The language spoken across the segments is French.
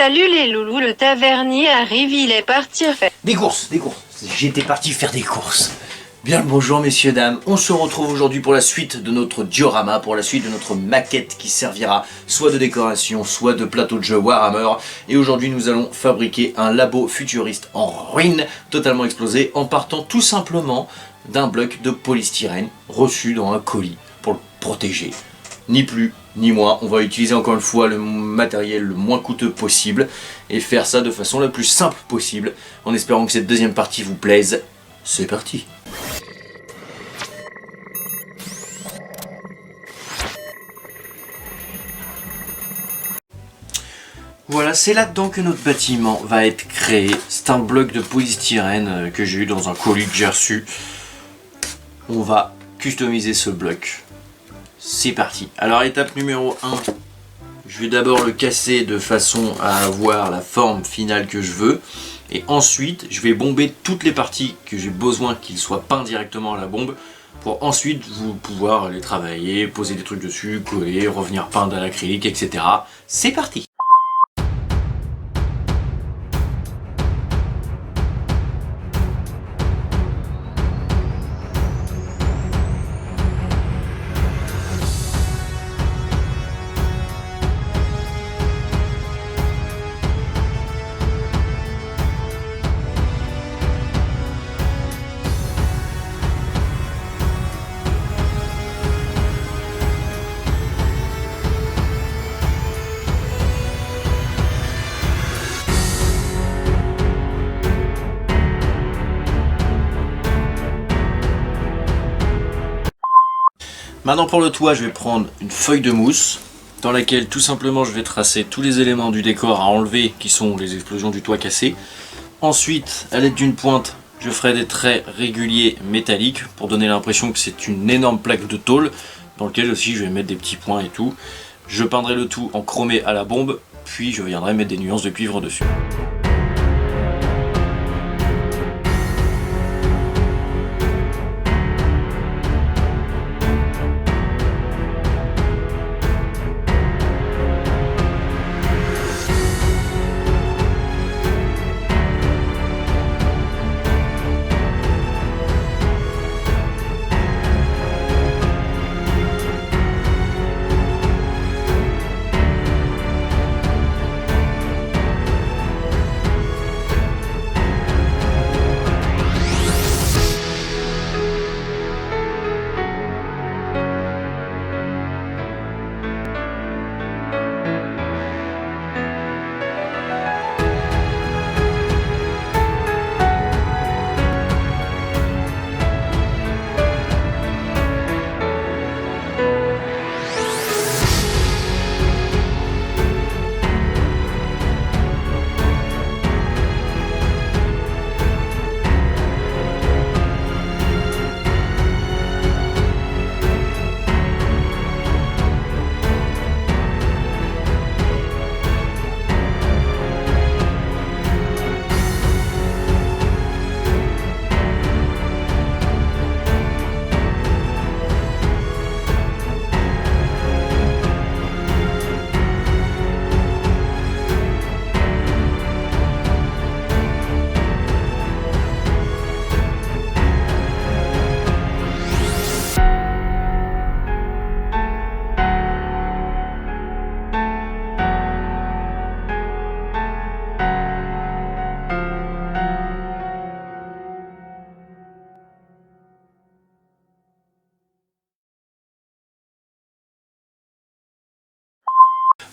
Salut les loulous, le tavernier arrive, il est parti faire... Des courses. J'étais parti faire des courses. Bien le bonjour messieurs, dames. On se retrouve aujourd'hui pour la suite de notre diorama, pour la suite de notre maquette qui servira soit de décoration, soit de plateau de jeu Warhammer. Et aujourd'hui nous allons fabriquer un labo futuriste en ruine, totalement explosé, en partant tout simplement d'un bloc de polystyrène reçu dans un colis pour le protéger. Ni plus ni moins, on va utiliser encore une fois le matériel le moins coûteux possible et faire ça de façon la plus simple possible, en espérant que cette deuxième partie vous plaise. C'est parti! Voilà, c'est là-dedans que notre bâtiment va être créé. C'est un bloc de polystyrène que j'ai eu dans un colis que j'ai reçu. On va customiser ce bloc. C'est parti. Alors étape numéro 1, je vais d'abord le casser de façon à avoir la forme finale que je veux. Et ensuite, je vais bomber toutes les parties que j'ai besoin qu'ils soient peints directement à la bombe. Pour ensuite vous pouvoir les travailler, poser des trucs dessus, coller, revenir peindre à l'acrylique, etc. C'est parti! Maintenant pour le toit, je vais prendre une feuille de mousse dans laquelle tout simplement je vais tracer tous les éléments du décor à enlever qui sont les explosions du toit cassé. Ensuite, à l'aide d'une pointe, je ferai des traits réguliers métalliques pour donner l'impression que c'est une énorme plaque de tôle dans lequel aussi je vais mettre des petits points et tout. Je peindrai le tout en chromé à la bombe, puis je viendrai mettre des nuances de cuivre dessus.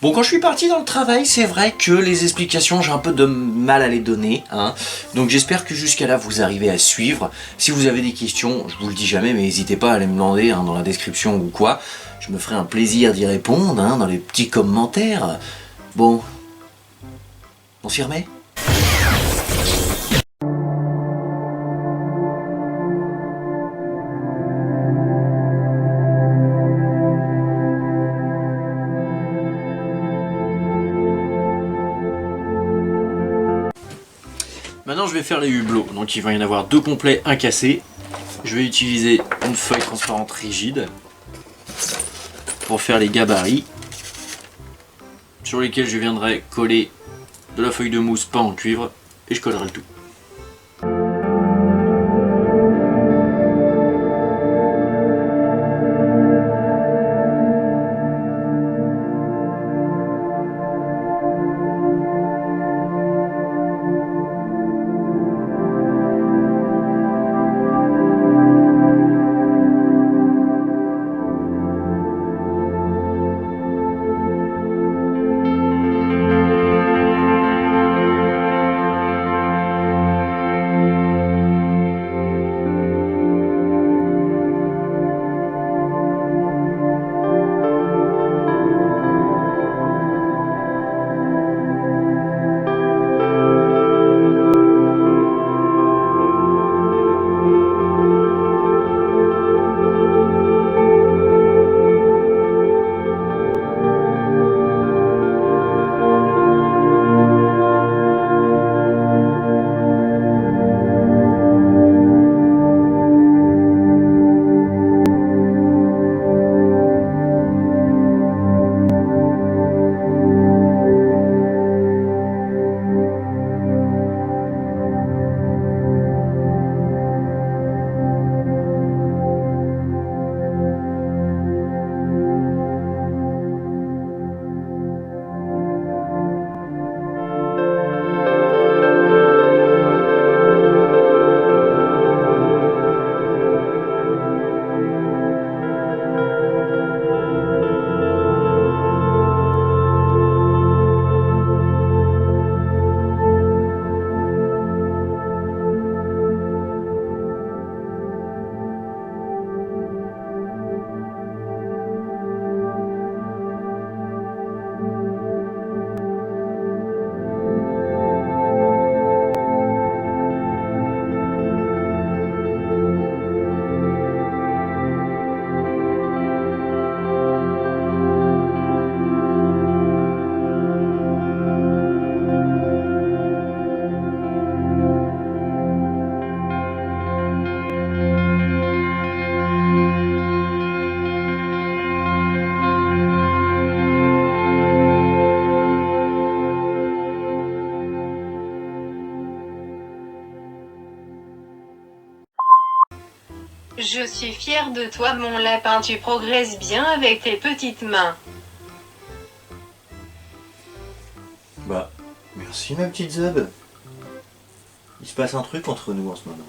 Bon, quand je suis parti dans le travail, c'est vrai que les explications, j'ai un peu de mal à les donner, hein. Donc j'espère que jusqu'à là, vous arrivez à suivre. Si vous avez des questions, je vous le dis jamais, mais n'hésitez pas à les me demander dans la description ou quoi. Je me ferai un plaisir d'y répondre, dans les petits commentaires. Bon, on s'y remet ? Maintenant je vais faire les hublots, donc il va y en avoir deux complets, un cassé. Je vais utiliser une feuille transparente rigide pour faire les gabarits sur lesquels je viendrai coller de la feuille de mousse peint en cuivre et je collerai le tout. Je suis fière de toi mon lapin, tu progresses bien avec tes petites mains. Bah, merci ma petite Zeb. Il se passe un truc entre nous en ce moment.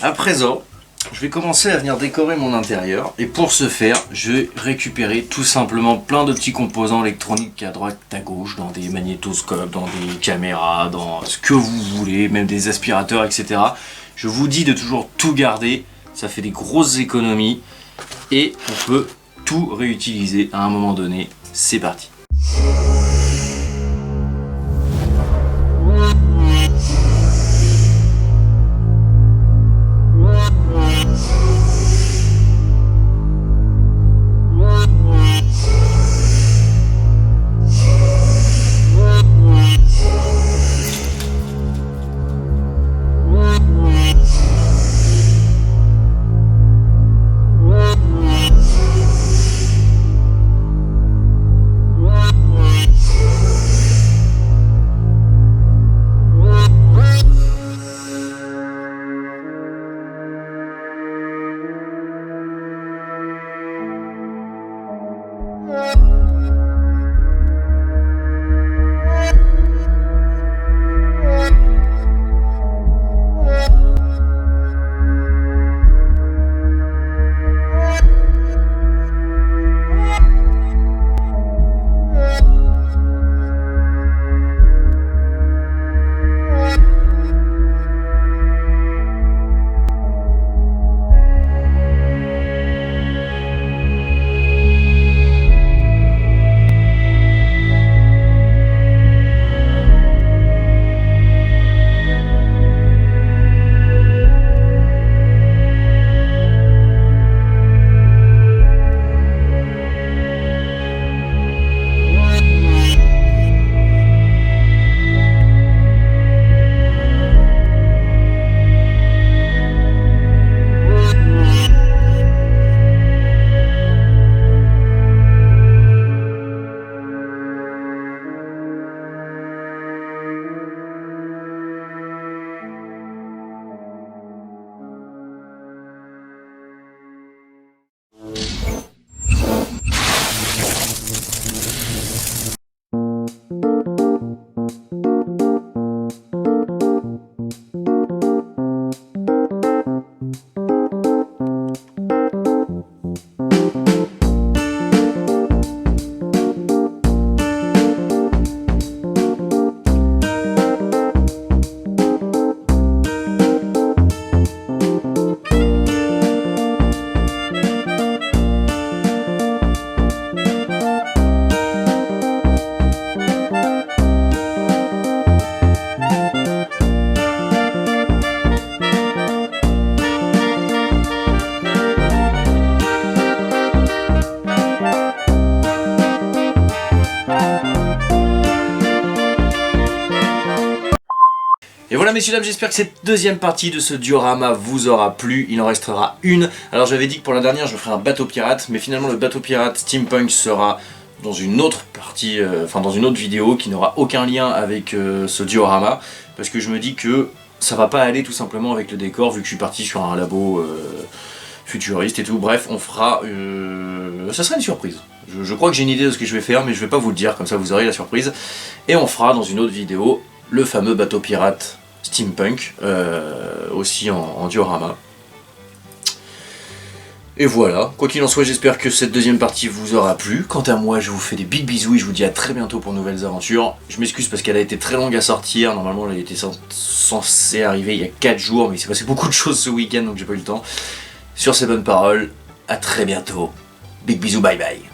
À présent, je vais commencer à venir décorer mon intérieur. Et pour ce faire, je vais récupérer tout simplement plein de petits composants électroniques à droite, à gauche, dans des magnétoscopes, dans des caméras, dans ce que vous voulez, même des aspirateurs, etc. Je vous dis de toujours tout garder, ça fait des grosses économies et on peut tout réutiliser à un moment donné. C'est parti. Et voilà messieurs dames, j'espère que cette deuxième partie de ce diorama vous aura plu. Il en restera une. Alors j'avais dit que pour la dernière je ferais un bateau pirate, mais finalement le bateau pirate steampunk sera dans une autre partie, dans une autre vidéo qui n'aura aucun lien avec ce diorama, parce que je me dis que ça va pas aller tout simplement avec le décor vu que je suis parti sur un labo futuriste et tout. Bref, on fera... ça sera une surprise. Je crois que j'ai une idée de ce que je vais faire, mais je vais pas vous le dire, comme ça vous aurez la surprise. Et on fera dans une autre vidéo le fameux bateau pirate steampunk, aussi en diorama. Et voilà, quoi qu'il en soit, j'espère que cette deuxième partie vous aura plu. Quant à moi, je vous fais des big bisous et je vous dis à très bientôt pour de nouvelles aventures. Je m'excuse parce qu'elle a été très longue à sortir, normalement elle était censée arriver il y a 4 jours, mais il s'est passé beaucoup de choses ce week-end donc j'ai pas eu le temps. Sur ces bonnes paroles, à très bientôt. Big bisous, bye bye.